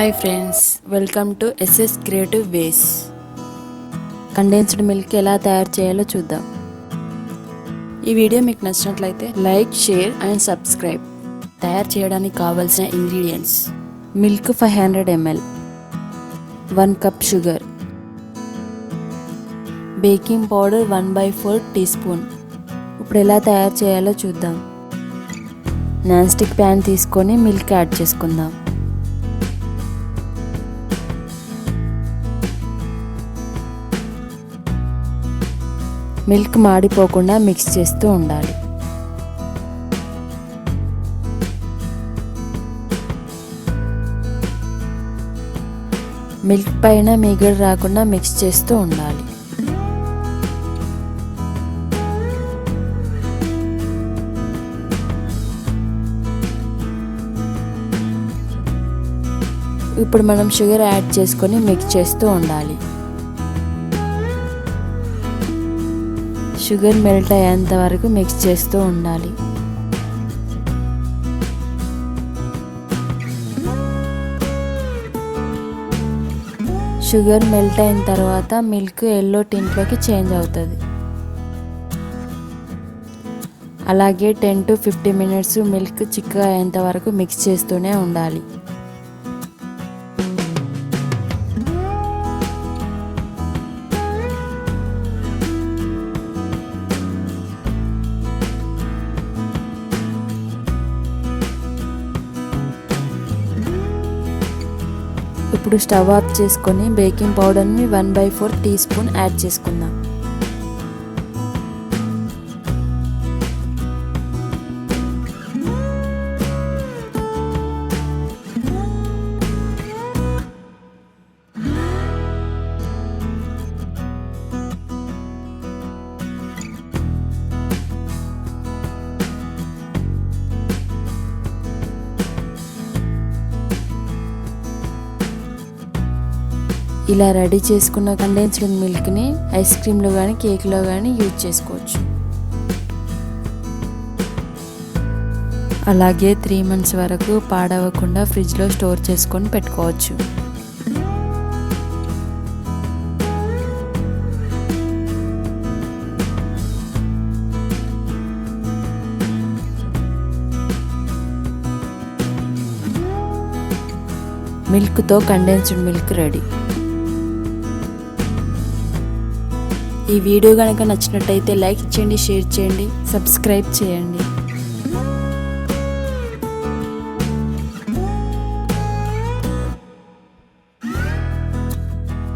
Hi friends, welcome to SS creative ways. Condensed milk ఎలా తయారు చేయాలో చూద్దాం. ఈ వీడియో మీకు నచ్చినట్లయితే లైక్, షేర్ అండ్ సబ్స్క్రైబ్. తయారు చేయడానికి కావాల్సిన ingredients: milk 500 ml, 1 cup sugar, baking powder 1/4 teaspoon. ఇప్పుడు ఎలా తయారు చేయాలో చూద్దాం. నాన్ స్టిక్ ప్యాన్ తీసుకొని మిల్క్ యాడ్ చేసుకుందాం. మిల్క్ మాడిపోకుండా మిక్స్ చేస్తూ ఉండాలి. మిల్క్ పైన మీగడ రాకుండా మిక్స్ చేస్తూ ఉండాలి. ఇప్పుడు మనం షుగర్ యాడ్ చేసుకొని మిక్స్ చేస్తూ ఉండాలి. షుగర్ మెల్ట్ అయ్యేంత వరకు మిక్స్ చేస్తూ ఉండాలి. షుగర్ మెల్ట్ అయిన తర్వాత మిల్క్ ఎల్లో టింట్లోకి చేంజ్ అవుతుంది. అలాగే 10 to 15 minutes మిల్క్ చిక్కగా అయ్యేంత వరకు మిక్స్ చేస్తూనే ఉండాలి. ఇప్పుడు స్టవ్ ఆఫ్ చేసుకొని బేకింగ్ పౌడర్ని 1/4 టీస్పూన్ యాడ్ చేసుకుందాం. ఇలా రెడీ చేసుకున్న కండెన్స్డ్ మిల్క్ని ఐస్ క్రీమ్లో కానీ కేక్లో కానీ యూజ్ చేసుకోవచ్చు. అలాగే 3 months వరకు పాడవకుండా ఫ్రిడ్జ్లో స్టోర్ చేసుకొని పెట్టుకోవచ్చు. మిల్క్తో కండెన్స్డ్ మిల్క్ రెడీ. ఈ వీడియో కనుక నచ్చినట్టయితే లైక్ చేయండి, షేర్ చేయండి, సబ్స్క్రైబ్ చేయండి.